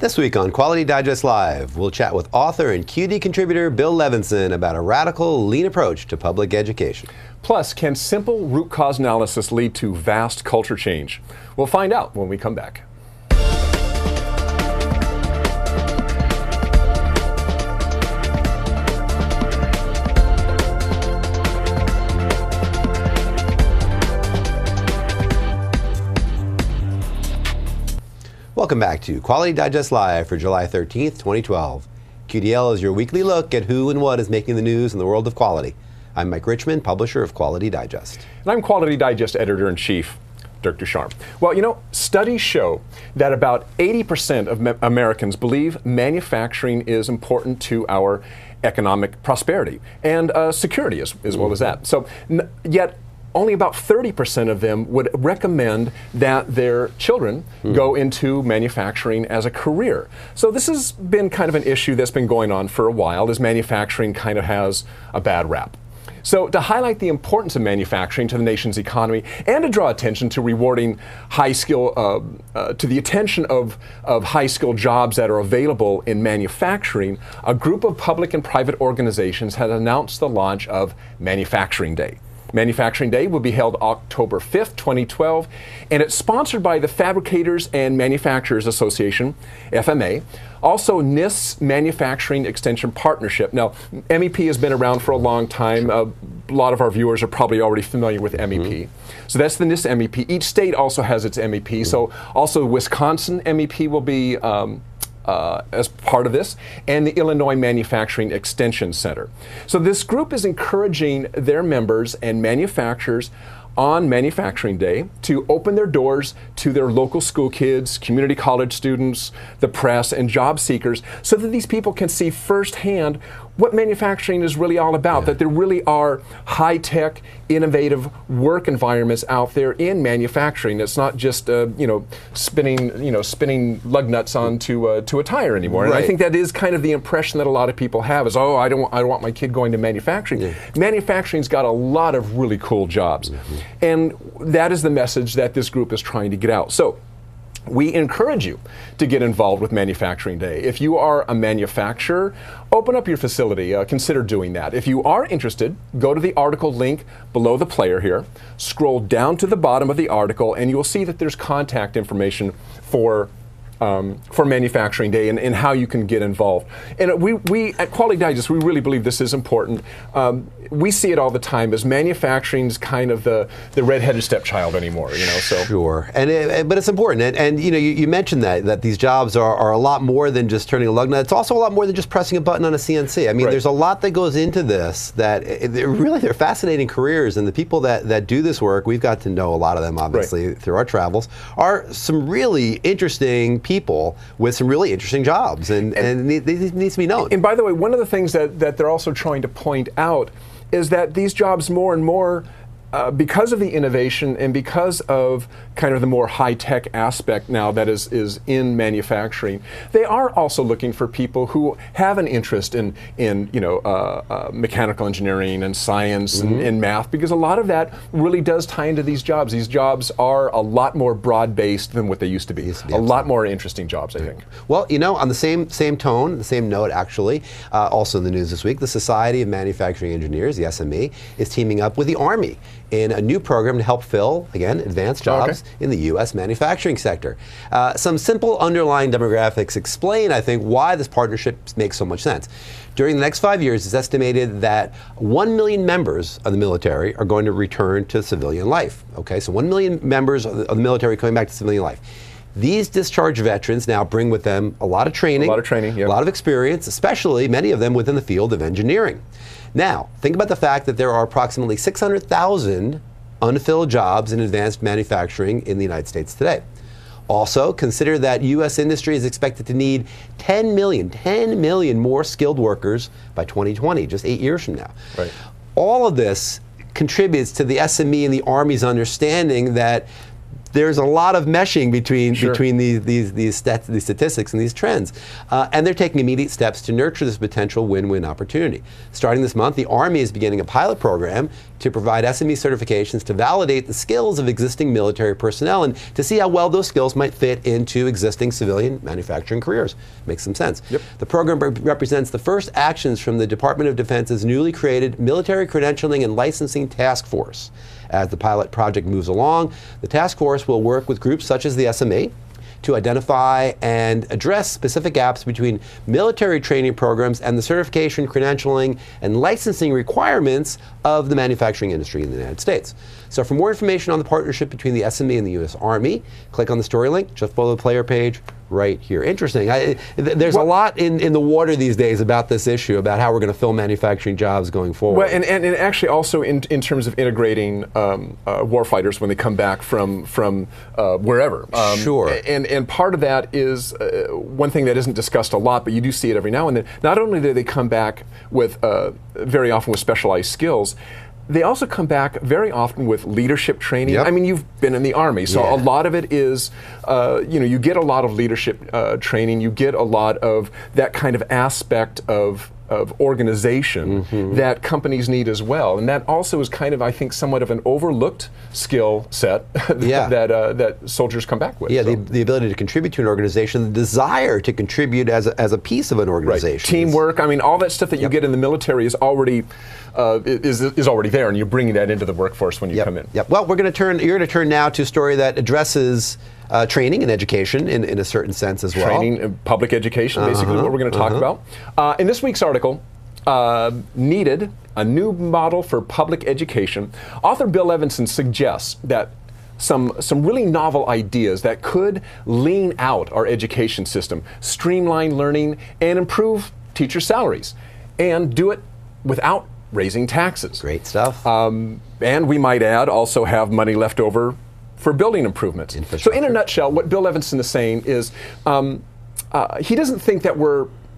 This week on Quality Digest Live, we'll chat with author and QD contributor Bill Levinson about a radical, lean approach to public education. Plus, can simple root cause analysis lead to vast culture change? We'll find out when we come back. Welcome back to Quality Digest Live for July 13th, 2012. QDL is your weekly look at who and what is making the news in the world of quality. I'm Mike Richmond, publisher of Quality Digest. And I'm Quality Digest editor-in-chief, Dirk Ducharme. Well, you know, studies show that about 80% of Americans believe manufacturing is important to our economic prosperity and security as well as that. So, yet only about 30% of them would recommend that their children go into manufacturing as a career. So this has been kind of an issue that's been going on for a while, as manufacturing kind of has a bad rap. So to highlight the importance of manufacturing to the nation's economy and to draw attention to rewarding high skill, to the attention of high skill jobs that are available in manufacturing, a group of public and private organizations has announced the launch of Manufacturing Day. Manufacturing Day will be held October 5th, 2012, and it's sponsored by the Fabricators and Manufacturers Association, FMA, also NIST Manufacturing Extension Partnership. Now, MEP has been around for a long time. A lot of our viewers are probably already familiar with MEP. So that's the NIST MEP. Each state also has its MEP. So also Wisconsin MEP will be as part of this, and the Illinois Manufacturing Extension Center. So this group is encouraging their members and manufacturers on Manufacturing Day to open their doors to their local school kids, community college students, the press, and job seekers, so that these people can see firsthand what manufacturing is really all about, that there really are high-tech, innovative work environments out there in manufacturing. It's not just spinning lug nuts onto a tire anymore. And I think that is kind of the impression that a lot of people have is, oh, I don't want my kid going to manufacturing. Manufacturing's got a lot of really cool jobs. And that is the message that this group is trying to get out. So we encourage you to get involved with Manufacturing Day. If you are a manufacturer, open up your facility. Consider doing that. If you are interested, go to the article link below the player here, scroll down to the bottom of the article, and you will see that there's contact information for Manufacturing Day and how you can get involved. And we at Quality Digest, we really believe this is important. We see it all the time as manufacturing's kind of the red-headed stepchild anymore, you know. So sure, but it's important. And you know, you mentioned that these jobs are a lot more than just turning a lug nut. It's also a lot more than just pressing a button on a CNC. I mean, there's a lot that goes into this. That they're fascinating careers, and the people that do this work, we've got to know a lot of them obviously through our travels, are some really interesting people with some really interesting jobs, and it needs to be known. And by the way, one of the things that they're also trying to point out is that these jobs more and more, because of the innovation and because of kind of the more high-tech aspect now that is in manufacturing, they are also looking for people who have an interest in mechanical engineering and science and math, because a lot of that really does tie into these jobs. These jobs are a lot more broad-based than what they used to be. A lot more interesting jobs, I think. Well, you know, on the same tone, the same note actually, also in the news this week, the Society of Manufacturing Engineers, the SME, is teaming up with the Army in a new program to help fill, again, advanced jobs in the U.S. manufacturing sector. Some simple underlying demographics explain, I think, why this partnership makes so much sense. During the next 5 years, it's estimated that 1 million members of the military are going to return to civilian life. Okay, so 1 million members of the military coming back to civilian life. These discharged veterans now bring with them a lot of training, a lot of experience, especially many of them within the field of engineering. Now, think about the fact that there are approximately 600,000 unfilled jobs in advanced manufacturing in the United States today. Also, consider that U.S. industry is expected to need 10 million more skilled workers by 2020, just 8 years from now. All of this contributes to the SME and the Army's understanding that there's a lot of meshing between these statistics and these trends. And they're taking immediate steps to nurture this potential win-win opportunity. Starting this month, the Army is beginning a pilot program to provide SME certifications to validate the skills of existing military personnel and to see how well those skills might fit into existing civilian manufacturing careers. Makes some sense. Yep. The program represents the first actions from the Department of Defense's newly created Military Credentialing and Licensing Task Force. As the pilot project moves along, the task force will work with groups such as the SME to identify and address specific gaps between military training programs and the certification, credentialing, and licensing requirements of the manufacturing industry in the United States. So for more information on the partnership between the SME and the U.S. Army, click on the story link just below the player page right here. Interesting. There's a lot in the water these days about this issue, about how we're going to fill manufacturing jobs going forward. Well, and actually also in terms of integrating warfighters when they come back from wherever. Sure. And part of that is one thing that isn't discussed a lot, but you do see it every now and then. Not only do they come back with very often with specialized skills, they also come back very often with leadership training. Yep. I mean, you've been in the Army, so a lot of it is, you get a lot of leadership training. You get a lot of that kind of aspect of organization that companies need as well. And that also is kind of, I think, somewhat of an overlooked skill set that soldiers come back with. Yeah, so. the ability to contribute to an organization, the desire to contribute as a piece of an organization. Right. Teamwork, I mean, all that stuff that you get in the military is already is already there, and you're bringing that into the workforce when you come in. Yep. Well, you're going to turn now to a story that addresses training and education in a certain sense as well. Training and public education, basically what we're going to talk about. In this week's article, Needed, a new model for public education, author Bill Evanson suggests that some really novel ideas that could lean out our education system, streamline learning, and improve teacher salaries, and do it without raising taxes. Great stuff. And we might add, also have money left over for building improvements. So in a nutshell, what Bill Evanson is saying is he doesn't think that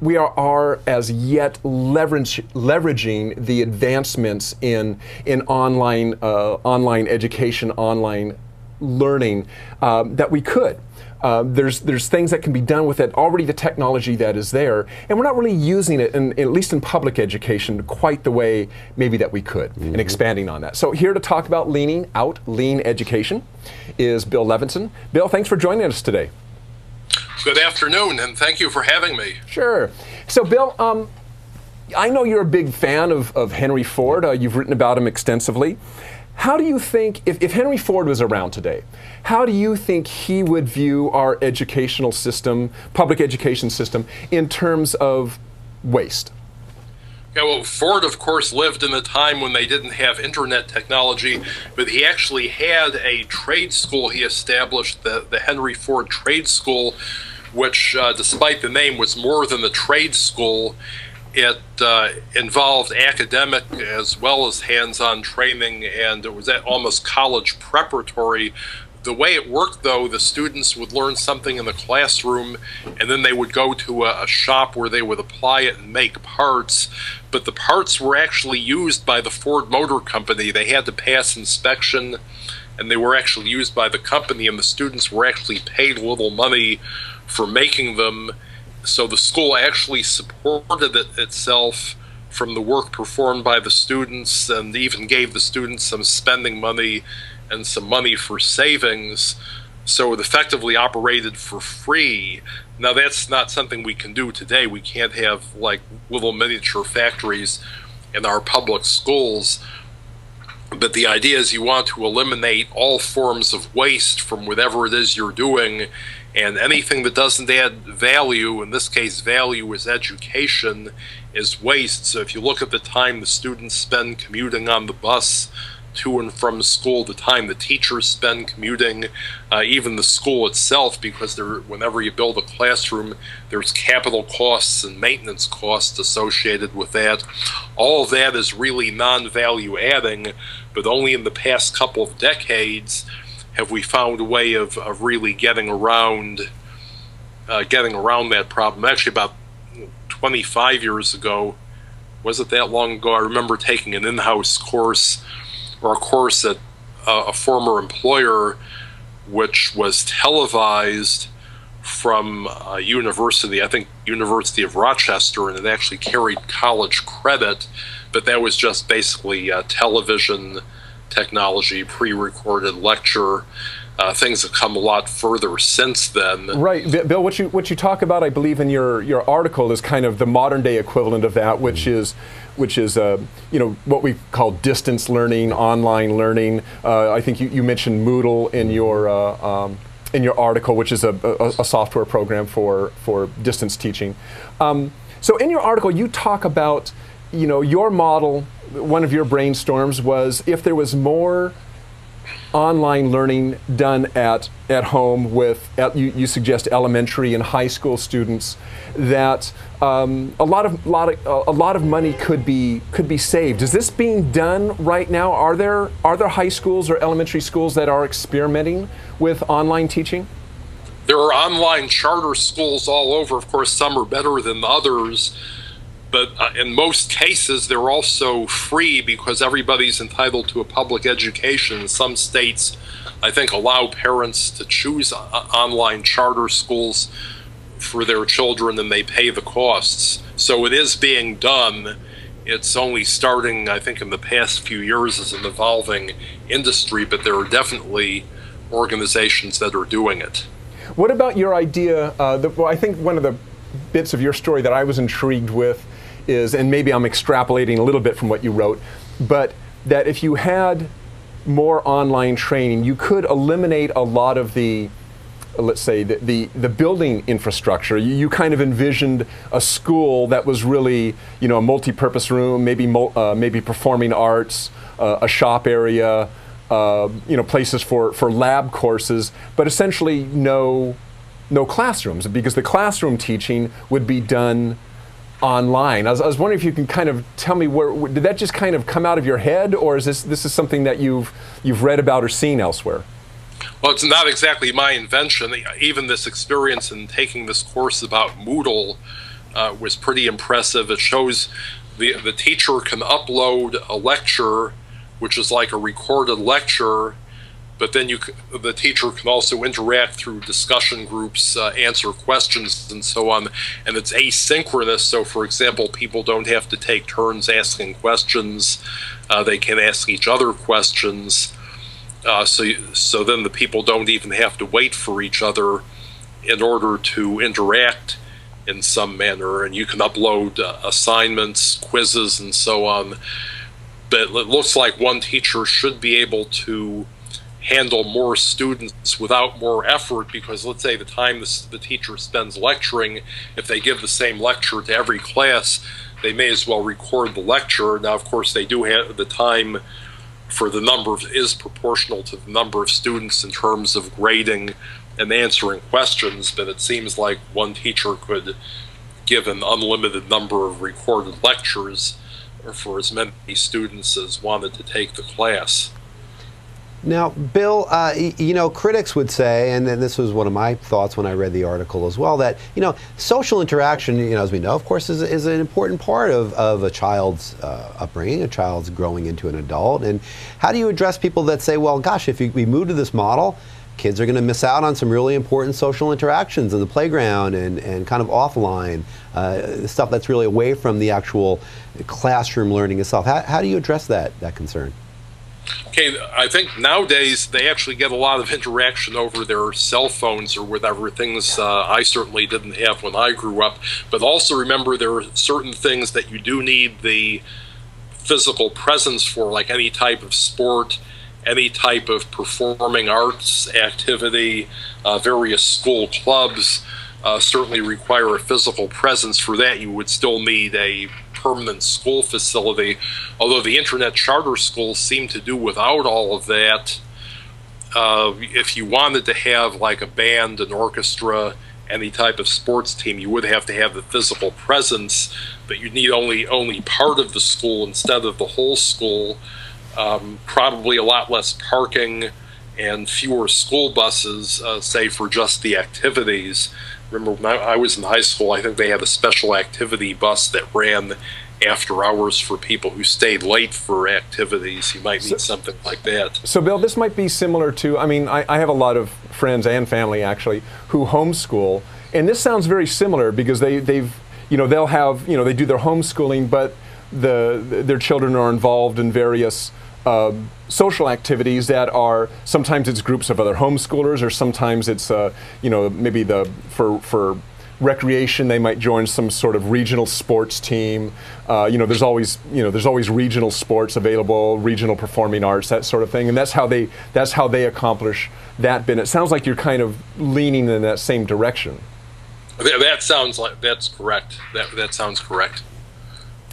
we are as yet leveraging the advancements in online education, online learning that we could. There's things that can be done with it, already the technology that is there, and we're not really using it, at least in public education, quite the way maybe that we could, and expanding on that. So here to talk about lean education is Bill Evanson. Bill, thanks for joining us today. Good afternoon, and thank you for having me. Sure. So Bill, I know you're a big fan of Henry Ford. You've written about him extensively. How do you think, if Henry Ford was around today, how do you think he would view our educational system, public education system, in terms of waste? Yeah, well, Ford, of course, lived in a time when they didn't have internet technology, but he actually had a trade school he established, the Henry Ford Trade School, which, despite the name, was more than a trade school. It involved academic as well as hands-on training, and it was almost college preparatory. The way it worked, though, the students would learn something in the classroom, and then they would go to a shop where they would apply it and make parts. But the parts were actually used by the Ford Motor Company. They had to pass inspection, and they were actually used by the company, and the students were actually paid little money for making them. So the school actually supported itself from the work performed by the students, and even gave the students some spending money and some money for savings. So it effectively operated for free. Now that's not something we can do today. We can't have like little miniature factories in our public schools. But the idea is you want to eliminate all forms of waste from whatever it is you're doing, and anything that doesn't add value, in this case value is education, is waste. So if you look at the time the students spend commuting on the bus to and from school, the time the teachers spend commuting, even the school itself, because whenever you build a classroom, there's capital costs and maintenance costs associated with that. All of that is really non-value adding, but only in the past couple of decades have we found a way of really getting around that problem. Actually, about 25 years ago, was it that long ago? I remember taking an in-house course, or a course that a former employer which was televised from a university, I think University of Rochester, and it actually carried college credit, but that was just basically television technology, pre-recorded lecture. Things have come a lot further since then. Right, Bill. What you talk about, I believe, in your article is kind of the modern day equivalent of that, which is what we call distance learning, online learning. I think you mentioned Moodle in your article, which is a software program for distance teaching. So in your article, you talk about your model. One of your brainstorms was if there was more online learning done at home with, you suggest, elementary and high school students, that a lot of money could be saved. Is this being done right now? Are there high schools or elementary schools that are experimenting with online teaching? There are online charter schools all over. Of course, some are better than others. But in most cases, they're also free because everybody's entitled to a public education. Some states, I think, allow parents to choose online charter schools for their children, and they pay the costs. So it is being done. It's only starting, I think, in the past few years as an evolving industry, but there are definitely organizations that are doing it. What about your idea? Well, I think one of the bits of your story that I was intrigued with is, and maybe I'm extrapolating a little bit from what you wrote, but that if you had more online training, you could eliminate a lot of the, let's say, the building infrastructure. You kind of envisioned a school that was really, a multi-purpose room, maybe performing arts, a shop area, places for lab courses, but essentially no classrooms, because the classroom teaching would be done online. I was wondering if you can kind of tell me, did that just kind of come out of your head, or is this is something that you've read about or seen elsewhere? Well, it's not exactly my invention. Even this experience in taking this course about Moodle was pretty impressive. It shows the teacher can upload a lecture, which is like a recorded lecture, but then the teacher can also interact through discussion groups, answer questions, and so on. And it's asynchronous, so for example, people don't have to take turns asking questions. They can ask each other questions. So then the people don't even have to wait for each other in order to interact in some manner. And you can upload assignments, quizzes, and so on. But it looks like one teacher should be able to handle more students without more effort, because let's say the time the teacher spends lecturing, if they give the same lecture to every class, they may as well record the lecture. Now, of course, they do have the time for the number is proportional to the number of students in terms of grading and answering questions, but it seems like one teacher could give an unlimited number of recorded lectures for as many students as wanted to take the class. Now, Bill, critics would say, and then this was one of my thoughts when I read the article as well, that, social interaction, as we know, of course, is an important part of a child's upbringing, a child's growing into an adult. And how do you address people that say, well, gosh, if we move to this model, kids are going to miss out on some really important social interactions in the playground and kind of offline, stuff that's really away from the actual classroom learning itself. How do you address that concern? Okay, I think nowadays they actually get a lot of interaction over their cell phones or whatever, things I certainly didn't have when I grew up. But also remember, there are certain things that you do need the physical presence for, like any type of sport, any type of performing arts activity. Various school clubs certainly require a physical presence. For that, you would still need a permanent school facility, although the internet charter schools seem to do without all of that. If you wanted to have like a band, an orchestra, any type of sports team, you would have to have the physical presence, but you'd need only part of the school instead of the whole school. Probably a lot less parking and fewer school buses, say for just the activities. Remember when I was in high school, I think they had a special activity bus that ran after hours for people who stayed late for activities. You might need something like that. So, Bill, this might be similar to, I mean, I have a lot of friends and family, actually, who homeschool, and this sounds very similar because they've, you know, they'll have, you know, they do their homeschooling, but their children are involved in various social activities that are, sometimes it's groups of other homeschoolers, or sometimes it's, you know, maybe for recreation they might join some sort of regional sports team. You know, there's always regional sports available, regional performing arts, that sort of thing, and that's how they accomplish that bit. It sounds like you're kind of leaning in that same direction. That sounds like that's correct. That sounds correct.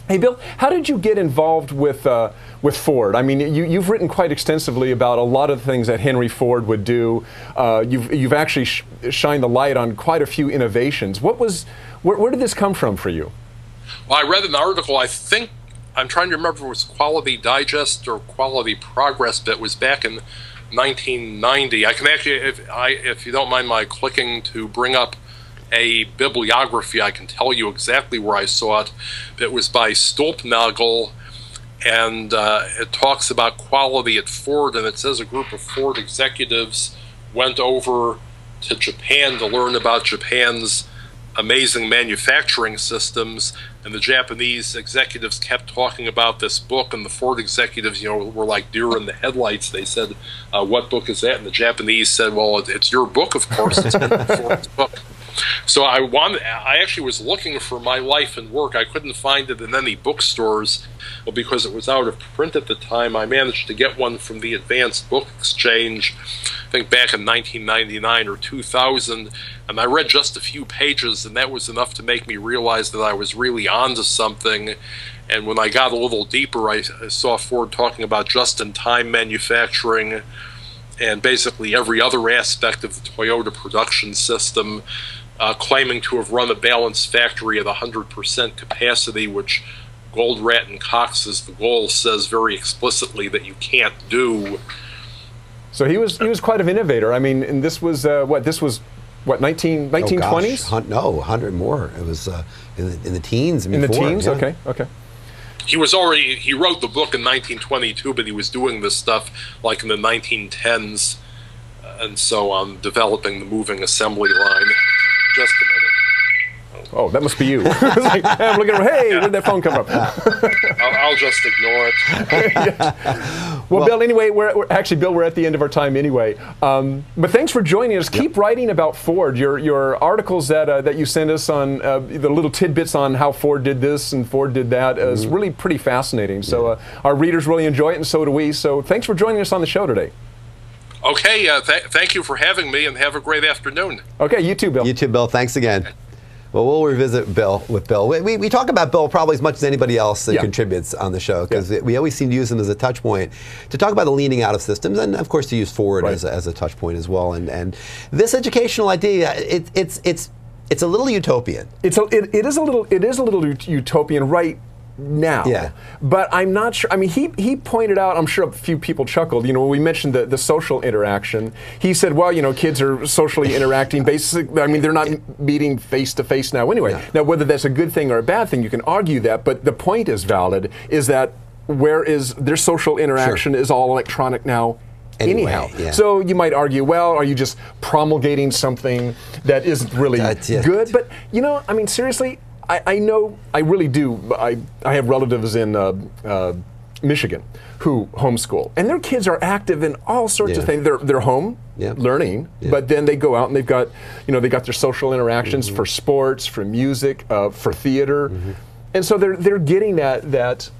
Hey, Bill, how did you get involved with Ford? I mean, you've written quite extensively about a lot of the things that Henry Ford would do. You've actually shined the light on quite a few innovations. Where did this come from for you? Well, I read an article, I think, I'm trying to remember if it was Quality Digest or Quality Progress, but it was back in 1990. I can actually, if you don't mind my clicking to bring up a bibliography, I can tell you exactly where I saw it. It was by Stulpnagel, and it talks about quality at Ford, and it says a group of Ford executives went over to Japan to learn about Japan's amazing manufacturing systems, and the Japanese executives kept talking about this book, and the Ford executives, you know, were like deer in the headlights. They said, what book is that? And the Japanese said, well, it's your book, of course. It's Ford's book. So I actually was looking for My Life and Work. I couldn't find it in any bookstores. Well, because it was out of print at the time, I managed to get one from the Advanced Book Exchange, I think back in 1999 or 2000, and I read just a few pages, and that was enough to make me realize that I was really onto something. And when I got a little deeper, I saw Ford talking about just-in-time manufacturing and basically every other aspect of the Toyota production system, claiming to have run a balanced factory at 100% capacity, which Goldratt and Cox's The Goal says very explicitly that you can't do. So he was quite an innovator. I mean, and this was what 1920s? Oh, no, 100 more. It was in the teens. In the teens? Yeah. Okay. He wrote the book in 1922, but he was doing this stuff like in the 1910s and so on, developing the moving assembly line. Just a minute. Oh, that must be you. Like, I'm looking around, hey, where'd that phone come from? I'll just ignore it. Yeah. Well, Bill, anyway, we're at the end of our time anyway. But thanks for joining us. Keep writing about Ford. Your articles that you send us on the little tidbits on how Ford did this and Ford did that is really pretty fascinating. So our readers really enjoy it, and so do we. So thanks for joining us on the show today. Okay, thank you for having me, and have a great afternoon. Okay, you too, Bill. You too, Bill. Thanks again. Well, we'll revisit Bill with Bill. We talk about Bill probably as much as anybody else that contributes on the show, because we always seem to use him as a touch point to talk about the leaning out of systems, and of course to use Ford as a touch point as well. And this educational idea, it's a little utopian. It is a little utopian right now. Yeah. But I'm not sure. I mean, he pointed out, I'm sure a few people chuckled, you know, when we mentioned the social interaction. He said, well, you know, kids are socially interacting basically, I mean, they're not meeting face to face now anyway. Yeah. Now, whether that's a good thing or a bad thing, you can argue that, but the point is valid, is that where is their social interaction is all electronic now anyhow. So you might argue, well, are you just promulgating something that isn't really good? But, you know, I mean, seriously, I know, I really do. I have relatives in Michigan who homeschool, and their kids are active in all sorts of things. They're home learning, but then they go out and they got their social interactions for sports, for music, for theater, and so they're getting that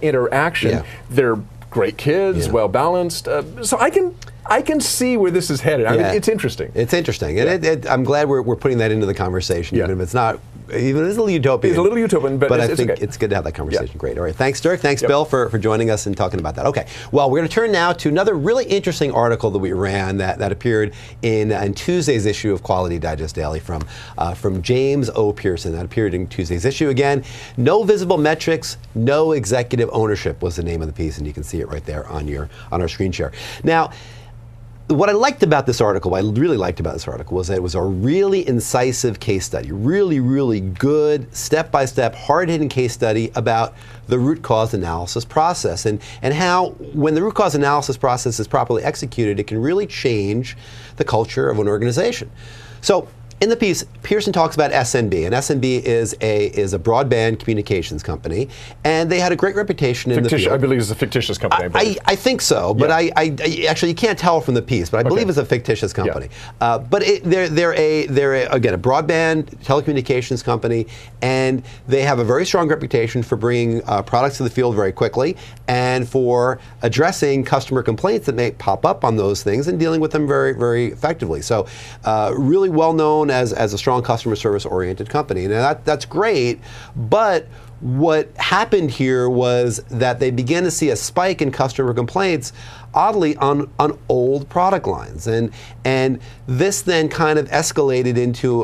interaction. They're great kids, well balanced. So I can see where this is headed. I mean, it's interesting. It's interesting, and I'm glad we're putting that into the conversation, even if it's not. Even it is a little utopian. It's a little utopian, but I think it's good to have that conversation. Great. All right. Thanks, Dirk. Thanks, Bill, for joining us and talking about that. Okay. Well, we're going to turn now to another really interesting article that we ran that appeared in Tuesday's issue of Quality Digest Daily from James O. Pearson. That appeared in Tuesday's issue. Again, no visible metrics, no executive ownership was the name of the piece, and you can see it right there on our screen share. Now, what I liked about this article, what I really liked about this article, was that it was a really incisive case study, really, really good, step-by-step, hard-hitting case study about the root cause analysis process and how, when the root cause analysis process is properly executed, it can really change the culture of an organization. So, in the piece, Pearson talks about SNB, and SNB is a broadband communications company, and they had a great reputation in the field. I believe it's a fictitious company. I think so, but Yeah. I actually, you can't tell from the piece, but I believe it's a fictitious company. But they're again a broadband telecommunications company, and they have a very strong reputation for bringing products to the field very quickly, and for addressing customer complaints that may pop up on those things and dealing with them very, very effectively. So, really well known as a strong customer service oriented company. Now that's great, but what happened here was that they began to see a spike in customer complaints, oddly, on old product lines, and this then kind of escalated into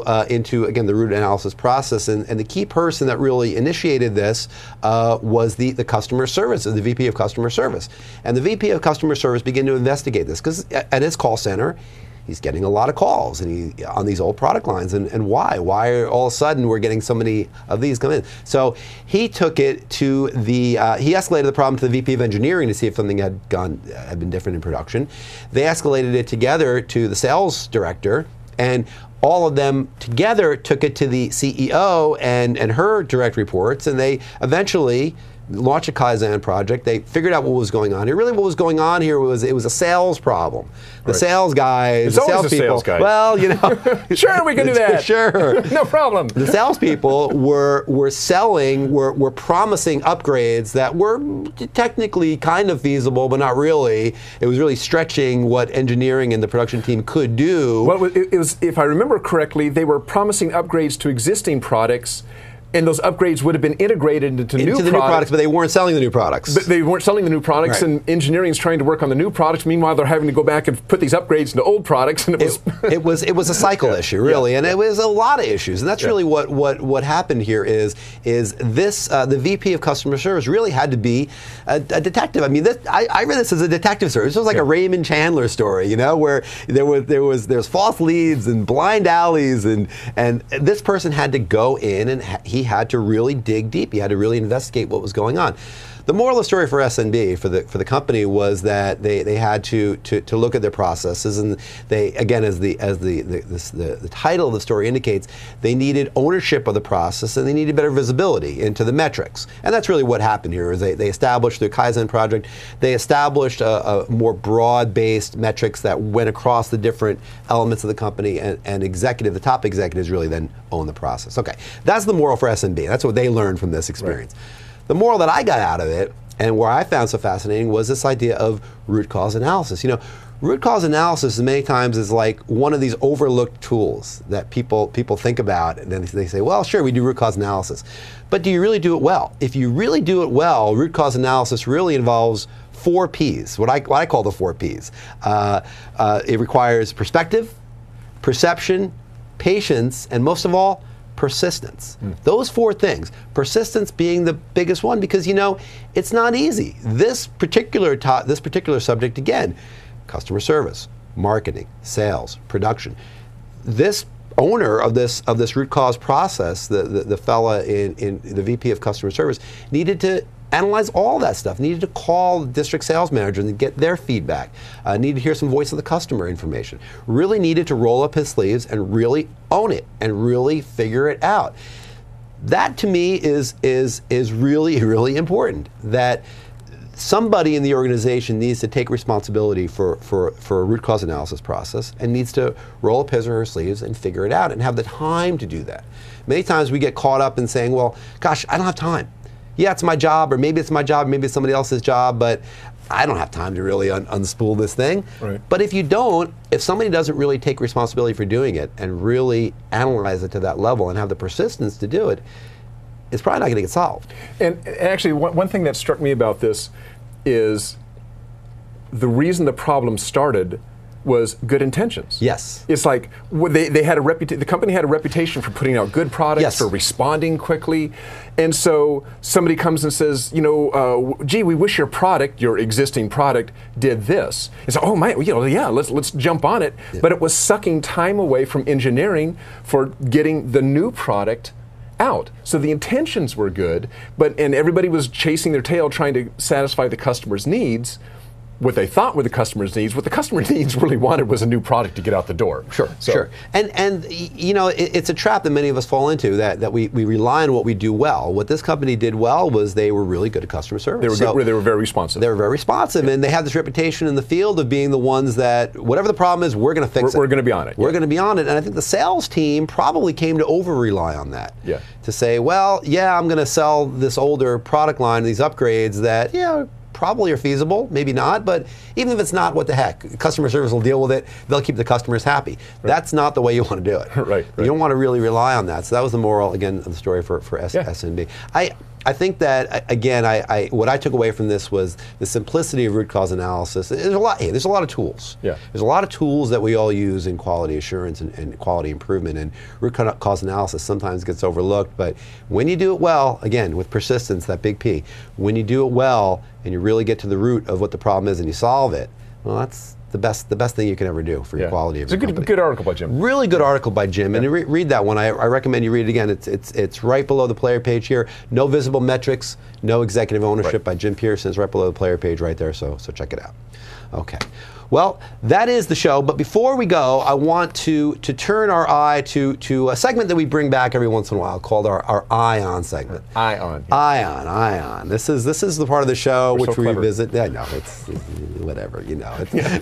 again the root analysis process, and the key person that really initiated this was the customer service, the VP of customer service, and the VP of customer service began to investigate this because at his call center, he's getting a lot of calls and on these old product lines, and why all of a sudden we're getting so many of these come in. So he took it to he escalated the problem to the VP of engineering to see if something had been different in production. They escalated it together to the sales director, and all of them together took it to the CEO and her direct reports, and they eventually launched a Kaizen project. They figured out what was going on here. Really, what was going on here was it was a sales problem. The sales guys, the always a salespeople. sales guy. Well, you know, sure, we can do that. Sure, no problem. The salespeople were promising upgrades that were technically kind of feasible, but not really. It was really stretching what engineering and the production team could do. Well, it was, if I remember correctly, they were promising upgrades to existing products, and those upgrades would have been integrated into new products, but they weren't selling the new products. But they weren't selling the new products, right. And engineering is trying to work on the new products. Meanwhile, they're having to go back and put these upgrades into old products, and it was a cycle issue, really, and it was a lot of issues, and that's really what happened here is this the VP of customer service really had to be a detective. I mean, I read this as a detective story. This was like a Raymond Chandler story, you know, where there's false leads and blind alleys, and this person had to go in and he had to really dig deep. He had to really investigate what was going on. The moral of the story for SNB, for the company, was that they had to look at their processes, and they, again, as the title of the story indicates, they needed ownership of the process, and they needed better visibility into the metrics. And that's really what happened here. Is they established the Kaizen project. They established a more broad-based metrics that went across the different elements of the company, and the top executives really then own the process. Okay, that's the moral for SNB. That's what they learned from this experience. Right. The moral that I got out of it, and where I found so fascinating, was this idea of root cause analysis. You know, root cause analysis many times is like one of these overlooked tools that people think about, and then they say, well, sure, we do root cause analysis. But do you really do it well? If you really do it well, root cause analysis really involves 4 Ps, what I call the 4 Ps. It requires perspective, perception, patience, and most of all, persistence. Those 4 things, persistence being the biggest one, because you know it's not easy. This particular subject, again, customer service, marketing, sales, production. This owner of this root cause process, the fella in the VP of customer service, needed to analyze all that stuff, needed to call the district sales manager and get their feedback, needed to hear some voice of the customer information, really needed to roll up his sleeves and really own it and really figure it out. That to me is really, really important, that somebody in the organization needs to take responsibility for a root cause analysis process and needs to roll up his or her sleeves and figure it out and have the time to do that. Many times we get caught up in saying, well, gosh, I don't have time. Yeah, it's my job, or maybe it's my job, maybe it's somebody else's job, but I don't have time to really unspool this thing. Right. But if somebody doesn't really take responsibility for doing it and really analyze it to that level and have the persistence to do it, it's probably not going to get solved. And actually, one thing that struck me about this is the reason the problem started was good intentions. Yes. It's like they had the company had a reputation for putting out good products, Yes. for responding quickly. And so somebody comes and says, gee, we wish your existing product did this. It's like, oh my, yeah, let's jump on it. Yeah. But it was sucking time away from engineering for getting the new product out. So the intentions were good, and everybody was chasing their tail trying to satisfy the customer's needs. What they thought were the customer's needs. What the customer's needs really wanted was a new product to get out the door. Sure. And it's a trap that many of us fall into, that we rely on what we do well. What this company did well was they were really good at customer service. They were very responsive. They were very responsive, and they have this reputation in the field of being the ones that, whatever the problem is, we're going to fix it. We're going to be on it. We're going to be on it, and I think the sales team probably came to over-rely on that. Yeah. To say, well, yeah, I'm going to sell this older product line, these upgrades that, probably are feasible, maybe not, but even if it's not, what the heck? Customer service will deal with it. They'll keep the customers happy. Right. That's not the way you want to do it. Right. You don't want to really rely on that. So that was the moral, again, of the story for SMB. I think that, again, what I took away from this was the simplicity of root cause analysis. There's a lot of tools. Yeah. There's a lot of tools that we all use in quality assurance and quality improvement, and root cause analysis sometimes gets overlooked, but when you do it well, again, with persistence, that big P, when you do it well and you really get to the root of what the problem is and you solve it, well, that's the best thing you can ever do for your quality of your company. It's a good article by Jim. Really good article by Jim, and read that one. I recommend you read it again. It's right below the player page here. No visible metrics, no executive ownership by Jim Pearson. It's right below the player page right there. So check it out. Okay. Well, that is the show, but before we go, I want to turn our eye to a segment that we bring back every once in a while called our ION segment. ION. ION. This is the part of the show which we revisit. Yeah, no, it's whatever,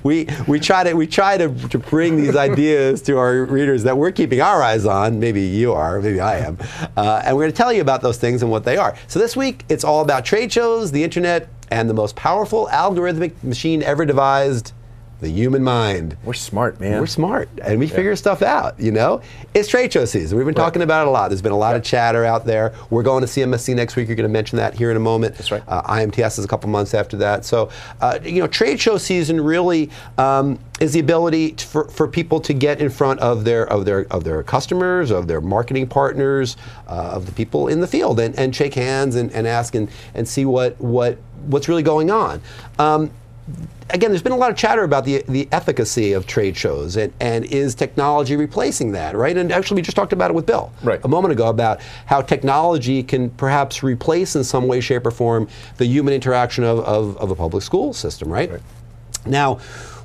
We try to bring these ideas to our readers that we're keeping our eyes on. Maybe you are, maybe I am, and we're going to tell you about those things and what they are. So this week, it's all about trade shows, the internet, and the most powerful algorithmic machine ever devised, the human mind. We're smart, man. We're smart, and we figure stuff out, It's trade show season. We've been talking about it a lot. There's been a lot of chatter out there. We're going to CMSC next week. You're going to mention that here in a moment. That's right. IMTS is a couple months after that. So, trade show season really is the ability for people to get in front of their customers, of their marketing partners, of the people in the field, and shake hands and ask and see what's really going on. Again, there's been a lot of chatter about the efficacy of trade shows, and is technology replacing that, right? And actually, we just talked about it with Bill a moment ago about how technology can perhaps replace in some way, shape, or form the human interaction of a public school system, right? Now,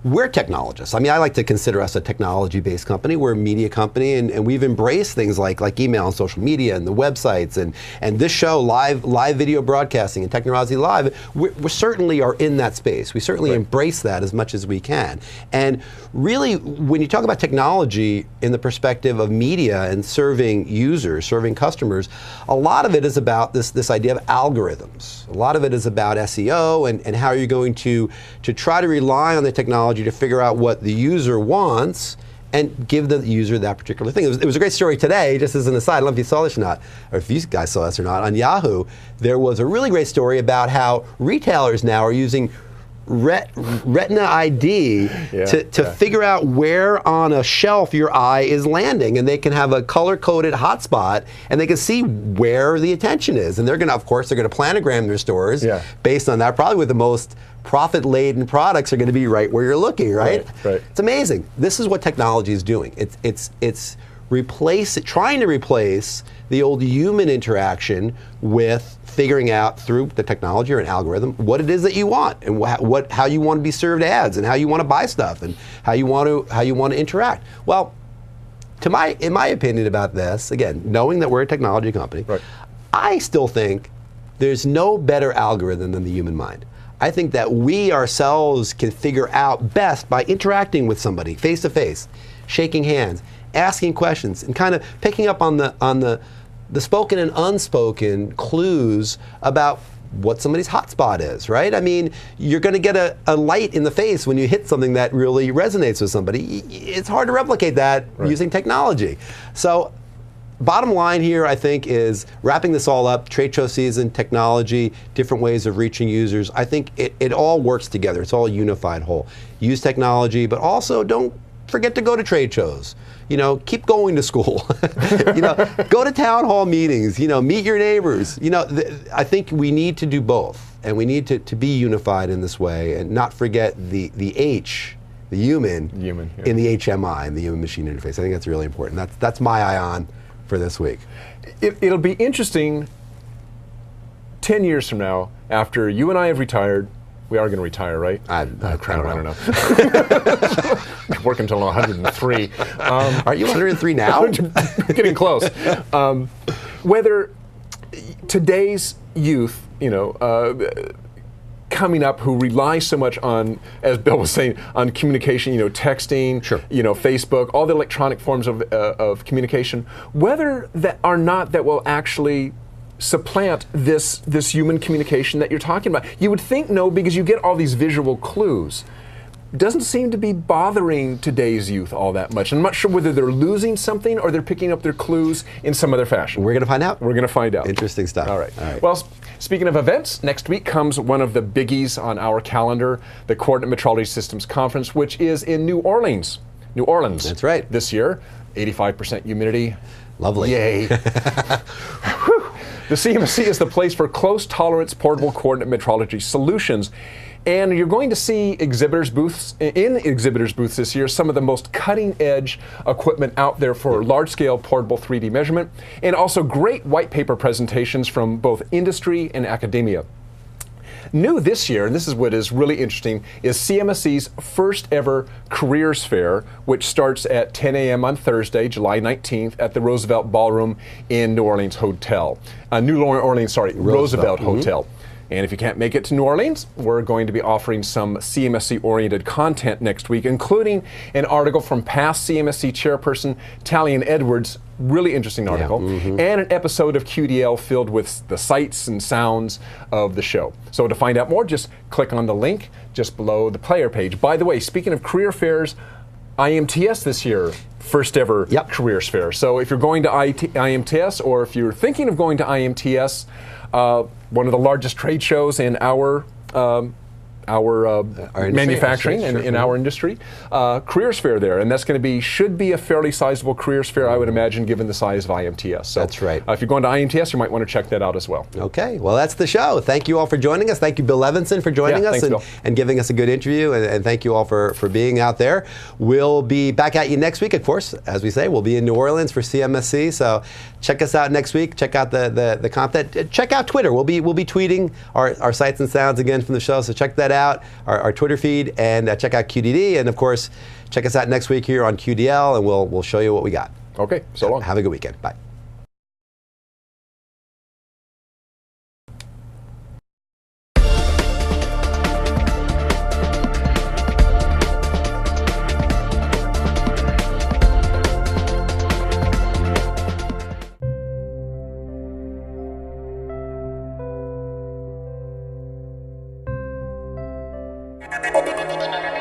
we're technologists. I mean, I like to consider us a technology-based company. We're a media company, and we've embraced things like email and social media and the websites and this show, live video broadcasting and Technorazi Live. We certainly are in that space. We certainly embrace that as much as we can. And really, when you talk about technology in the perspective of media and serving users, serving customers, a lot of it is about this idea of algorithms. A lot of it is about SEO and how you're going to try to rely on the technology to figure out what the user wants and give the user that particular thing. It was a great story today, just as an aside. I don't know if you saw this or not, or if you guys saw this or not. On Yahoo, there was a really great story about how retailers now are using Retina ID to figure out where on a shelf your eye is landing, and they can have a color-coded hotspot, and they can see where the attention is. And they're going to, of course, planogram their stores based on that. Probably with the most profit-laden products are going to be right where you're looking, right? It's amazing. This is what technology is doing. It's trying to replace the old human interaction with figuring out through the technology or an algorithm what it is that you want and how you want to be served ads and how you want to buy stuff and how you want to interact. Well, in my opinion about this, again, knowing that we're a technology company, I still think there's no better algorithm than the human mind. I think that we ourselves can figure out best by interacting with somebody face to face, shaking hands, asking questions, and kind of picking up on the spoken and unspoken clues about what somebody's hotspot is, right? I mean, you're going to get a light in the face when you hit something that really resonates with somebody. It's hard to replicate that using technology. So bottom line here, I think, is wrapping this all up, trade show season, technology, different ways of reaching users. I think it all works together. It's all a unified whole. Use technology, but also don't forget to go to trade shows. You know, keep going to school. You know, go to town hall meetings. You know, meet your neighbors. You know, I think we need to do both, and we need to be unified in this way, and not forget the H, the human, yeah. in the HMI, in the human machine interface. I think that's really important. That's my ION for this week. It'll be interesting 10 years from now, after you and I have retired. We are going to retire, right? I don't know. Work until 103. Are you 103 now? Getting close. Whether today's youth, you know, coming up, who rely so much on, as Bill was saying, on communication, you know, texting, sure, you know, Facebook, all the electronic forms of communication, whether that or not that will actually supplant this human communication that you're talking about. You would think no, because you get all these visual clues. Doesn't seem to be bothering today's youth all that much. I'm not sure whether they're losing something or they're picking up their clues in some other fashion. We're going to find out. We're going to find out. Interesting stuff. All right. Well, speaking of events, next week comes one of the biggies on our calendar, the Coordinate Metrology Systems Conference, which is in New Orleans. New Orleans. That's right. This year, 85% humidity. Lovely. Yay. The CMC is the place for close tolerance portable coordinate metrology solutions. And you're going to see exhibitors booths this year, some of the most cutting edge equipment out there for large scale portable 3D measurement, and also great white paper presentations from both industry and academia. New this year, and this is what is really interesting, is CMSC's first ever Careers Fair, which starts at 10 a.m. on Thursday, July 19th, at the Roosevelt Ballroom in New Orleans Hotel. Roosevelt Hotel. And if you can't make it to New Orleans, we're going to be offering some CMSC-oriented content next week, including an article from past CMSC chairperson Talion Edwards, really interesting article, and an episode of QDL filled with the sights and sounds of the show. So to find out more, just click on the link just below the player page. By the way, speaking of career fairs, IMTS this year, first ever Careers Fair. So if you're going to IMTS, or if you're thinking of going to IMTS, one of the largest trade shows in our manufacturing and in our industry, Careers Fair there, and that's going to should be a fairly sizable Careers Fair, I would imagine, given the size of IMTS. So that's right. If you're going to IMTS, you might want to check that out as well. Okay, well, that's the show. Thank you all for joining us. Thank you, Bill Levinson, for joining us and giving us a good interview, and thank you all for being out there. We'll be back at you next week, of course. As we say, we'll be in New Orleans for CMSC, so check us out next week. Check out the content. Check out Twitter. We'll be tweeting our sights and sounds again from the show, so check that out, our Twitter feed, and check out QDD, and of course, check us out next week here on QDL, and we'll show you what we got. Okay, so long. Have a good weekend. Bye. Thank you.